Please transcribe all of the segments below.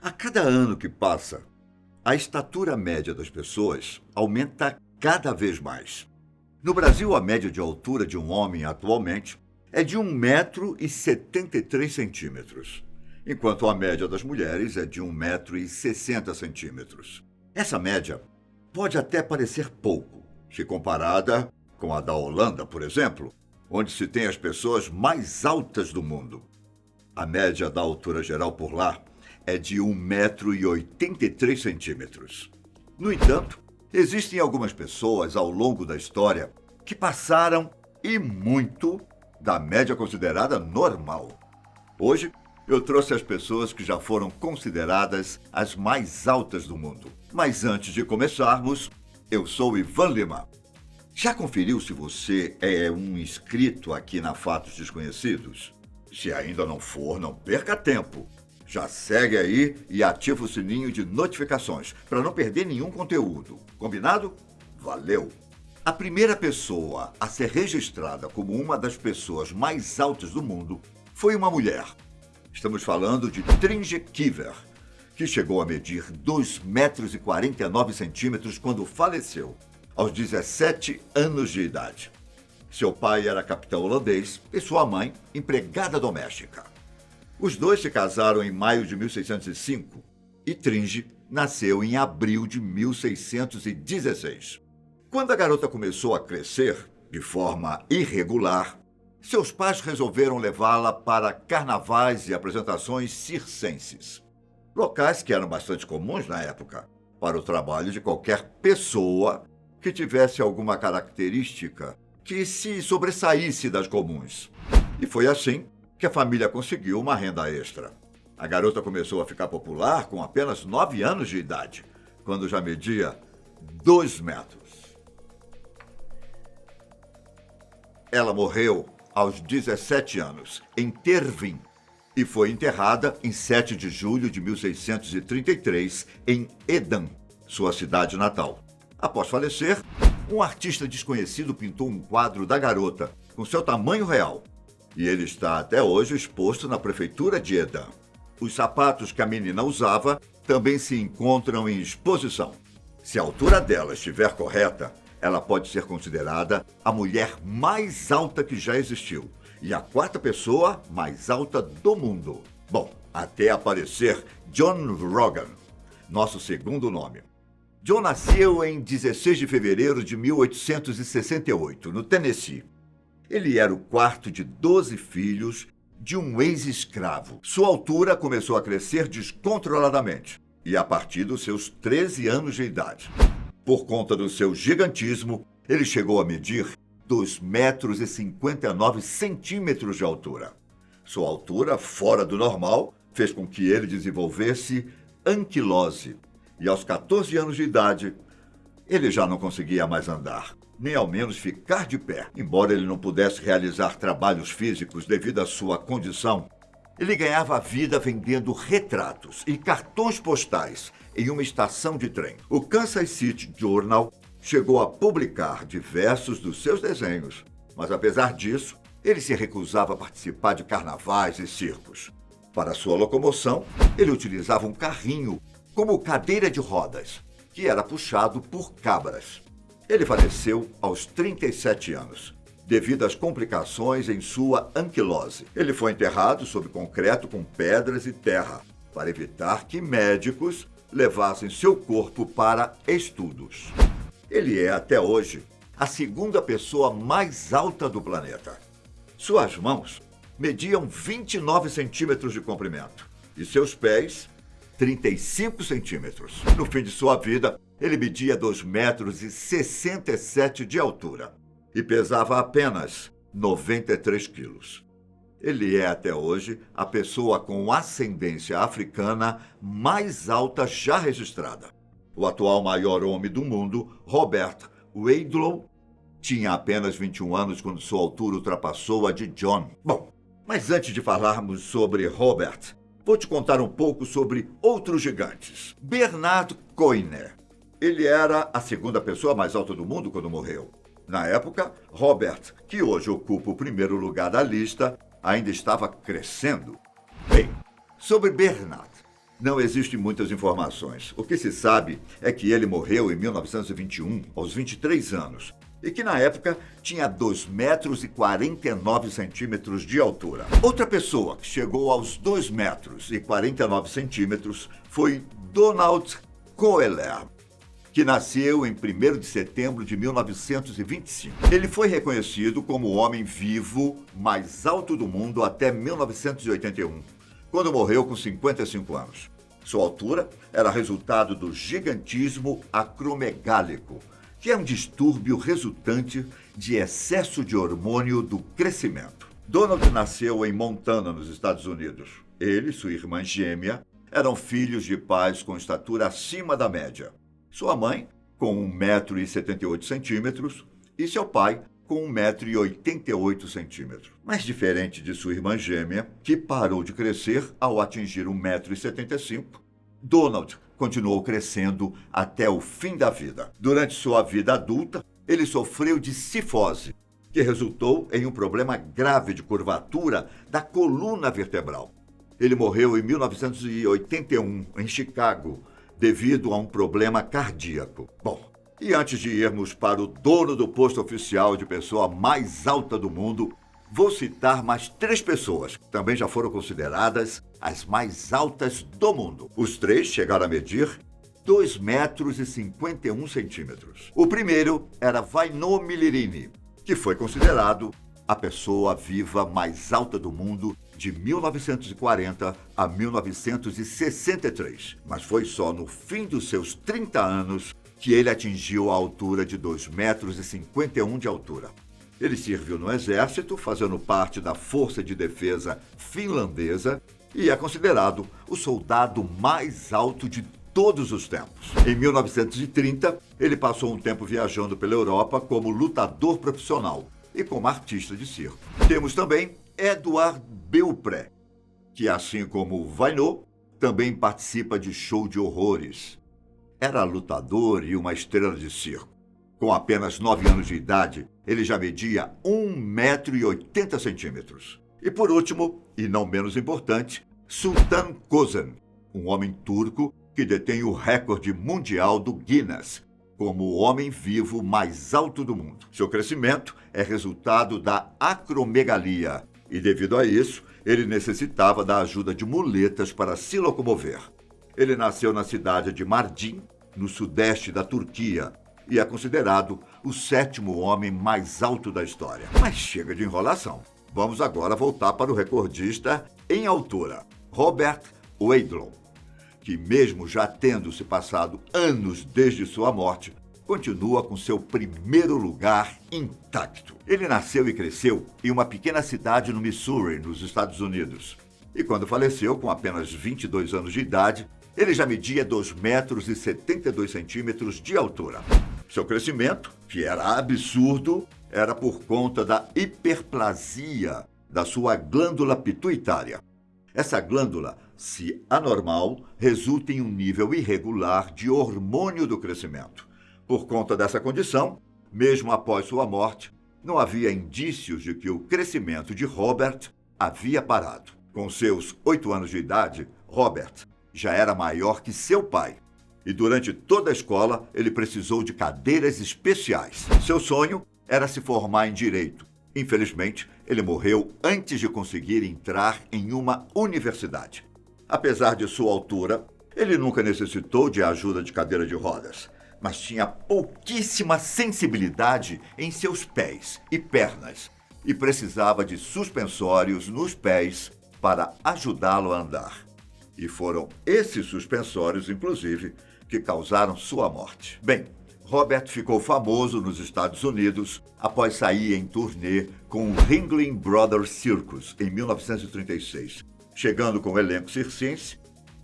A cada ano que passa, a estatura média das pessoas aumenta cada vez mais. No Brasil, a média de altura de um homem atualmente é de 1,73 m, enquanto a média das mulheres é de 1,60 m. Essa média pode até parecer pouco, se comparada com a da Holanda, por exemplo, onde se tem as pessoas mais altas do mundo. A média da altura geral por lá é de 1,83 m. No entanto, existem algumas pessoas ao longo da história que passaram, e muito, da média considerada normal. Hoje, eu trouxe as pessoas que já foram consideradas as mais altas do mundo. Mas antes de começarmos, eu sou Ivan Lima. Já conferiu se você é um inscrito aqui na Fatos Desconhecidos? Se ainda não for, não perca tempo. Já segue aí e ativa o sininho de notificações para não perder nenhum conteúdo. Combinado? Valeu! A primeira pessoa a ser registrada como uma das pessoas mais altas do mundo foi uma mulher. Estamos falando de Tringe Kiever, que chegou a medir 2,49 m quando faleceu, aos 17 anos de idade. Seu pai era capitão holandês e sua mãe, empregada doméstica. Os dois se casaram em maio de 1605 e Tringe nasceu em abril de 1616. Quando a garota começou a crescer, de forma irregular, seus pais resolveram levá-la para carnavais e apresentações circenses, locais que eram bastante comuns na época, para o trabalho de qualquer pessoa que tivesse alguma característica que se sobressaísse das comuns. E foi assim que a família conseguiu uma renda extra. A garota começou a ficar popular com apenas 9 anos de idade, quando já media 2 metros. Ela morreu aos 17 anos, em Tervin, e foi enterrada em 7 de julho de 1633, em Edam, sua cidade natal. Após falecer, um artista desconhecido pintou um quadro da garota, com seu tamanho real, e ele está até hoje exposto na prefeitura de Edam. Os sapatos que a menina usava também se encontram em exposição. Se a altura dela estiver correta, ela pode ser considerada a mulher mais alta que já existiu e a 4ª pessoa mais alta do mundo. Bom, até aparecer John Rogan, nosso segundo nome. John nasceu em 16 de fevereiro de 1868, no Tennessee. Ele era o 4º de 12 filhos de um ex-escravo. Sua altura começou a crescer descontroladamente e a partir dos seus 13 anos de idade. Por conta do seu gigantismo, ele chegou a medir 2,59 m de altura. Sua altura, fora do normal, fez com que ele desenvolvesse anquilose. E aos 14 anos de idade, ele já não conseguia mais andar, nem ao menos ficar de pé. Embora ele não pudesse realizar trabalhos físicos devido à sua condição, ele ganhava a vida vendendo retratos e cartões postais em uma estação de trem. O Kansas City Journal chegou a publicar diversos dos seus desenhos, mas apesar disso, ele se recusava a participar de carnavais e circos. Para sua locomoção, ele utilizava um carrinho como cadeira de rodas, que era puxado por cabras. Ele faleceu aos 37 anos, devido às complicações em sua anquilose. Ele foi enterrado sob concreto com pedras e terra, para evitar que médicos levassem seu corpo para estudos. Ele é, até hoje, a 2ª pessoa mais alta do planeta. Suas mãos mediam 29 centímetros de comprimento e seus pés 35 centímetros. No fim de sua vida, ele media 2,67 m de altura e pesava apenas 93 quilos. Ele é, até hoje, a pessoa com ascendência africana mais alta já registrada. O atual maior homem do mundo, Robert Wadlow, tinha apenas 21 anos quando sua altura ultrapassou a de John. Bom, mas antes de falarmos sobre Robert, vou te contar um pouco sobre outros gigantes. Bernard Coiner. Ele era a 2ª pessoa mais alta do mundo quando morreu. Na época, Robert, que hoje ocupa o 1º lugar da lista, ainda estava crescendo. Bem, sobre Bernard. Não existem muitas informações. O que se sabe é que ele morreu em 1921, aos 23 anos, e que na época tinha 2 metros e 49 centímetros de altura. Outra pessoa que chegou aos 2 metros e 49 centímetros foi Donald Kohler, que nasceu em 1º de setembro de 1925. Ele foi reconhecido como o homem vivo mais alto do mundo até 1981, quando morreu com 55 anos. Sua altura era resultado do gigantismo acromegálico, que é um distúrbio resultante de excesso de hormônio do crescimento. Donald nasceu em Montana, nos Estados Unidos. Ele e sua irmã gêmea eram filhos de pais com estatura acima da média. Sua mãe, com 1,78 m, e seu pai, com 1,88 m. Mas diferente de sua irmã gêmea, que parou de crescer ao atingir 1,75 m, Donald continuou crescendo até o fim da vida. Durante sua vida adulta, ele sofreu de cifose, que resultou em um problema grave de curvatura da coluna vertebral. Ele morreu em 1981, em Chicago, devido a um problema cardíaco. Bom, e antes de irmos para o dono do posto oficial de pessoa mais alta do mundo, vou citar mais 3 pessoas que também já foram consideradas as mais altas do mundo. Os 3 chegaram a medir 2 metros e 51 centímetros. O primeiro era Vaino Milirini, que foi considerado a pessoa viva mais alta do mundo de 1940 a 1963. Mas foi só no fim dos seus 30 anos que ele atingiu a altura de 2 metros e 51 de altura. Ele serviu no exército, fazendo parte da Força de Defesa finlandesa, e é considerado o soldado mais alto de todos os tempos. Em 1930, ele passou um tempo viajando pela Europa como lutador profissional e como artista de circo. Temos também Edouard Beaupré, que, assim como Vaino, também participa de show de horrores. Era lutador e uma estrela de circo. Com apenas 9 anos de idade, ele já media 1,80 m. E por último, e não menos importante, Sultan Kösen, um homem turco que detém o recorde mundial do Guinness como o homem vivo mais alto do mundo. Seu crescimento é resultado da acromegalia e, devido a isso, ele necessitava da ajuda de muletas para se locomover. Ele nasceu na cidade de Mardin, no sudeste da Turquia, e é considerado o 7º homem mais alto da história. Mas chega de enrolação. Vamos agora voltar para o recordista em altura, Robert Wadlow, que mesmo já tendo se passado anos desde sua morte, continua com seu primeiro lugar intacto. Ele nasceu e cresceu em uma pequena cidade no Missouri, nos Estados Unidos. E quando faleceu, com apenas 22 anos de idade, ele já media 2 metros e 72 centímetros de altura. Seu crescimento, que era absurdo, era por conta da hiperplasia da sua glândula pituitária. Essa glândula, se anormal, resulta em um nível irregular de hormônio do crescimento. Por conta dessa condição, mesmo após sua morte, não havia indícios de que o crescimento de Robert havia parado. Com seus 8 anos de idade, Robert já era maior que seu pai. E durante toda a escola, ele precisou de cadeiras especiais. Seu sonho era se formar em direito. Infelizmente, ele morreu antes de conseguir entrar em uma universidade. Apesar de sua altura, ele nunca necessitou de ajuda de cadeira de rodas, mas tinha pouquíssima sensibilidade em seus pés e pernas e precisava de suspensórios nos pés para ajudá-lo a andar. E foram esses suspensórios, inclusive, que causaram sua morte. Bem, Robert ficou famoso nos Estados Unidos após sair em turnê com o Ringling Brothers Circus em 1936, chegando com o elenco circense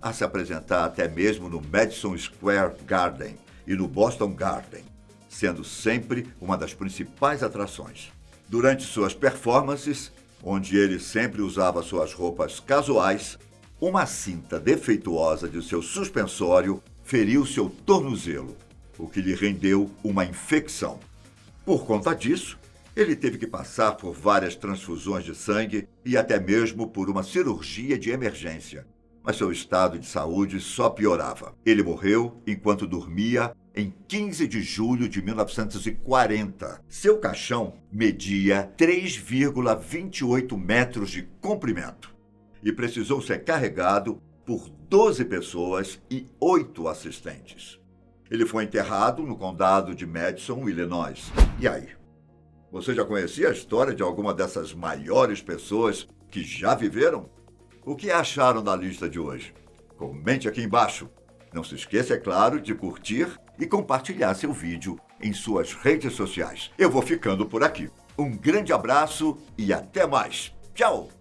a se apresentar até mesmo no Madison Square Garden e no Boston Garden, sendo sempre uma das principais atrações. Durante suas performances, onde ele sempre usava suas roupas casuais, uma cinta defeituosa de seu suspensório feriu seu tornozelo, o que lhe rendeu uma infecção. Por conta disso, ele teve que passar por várias transfusões de sangue e até mesmo por uma cirurgia de emergência. mas seu estado de saúde só piorava. Ele morreu enquanto dormia em 15 de julho de 1940. Seu caixão media 3,28 metros de comprimento e precisou ser carregado por 12 pessoas e 8 assistentes. Ele foi enterrado no condado de Madison, Illinois. E aí? Você já conhecia a história de alguma dessas maiores pessoas que já viveram? O que acharam da lista de hoje? Comente aqui embaixo. Não se esqueça, é claro, de curtir e compartilhar seu vídeo em suas redes sociais. Eu vou ficando por aqui. Um grande abraço e até mais. Tchau!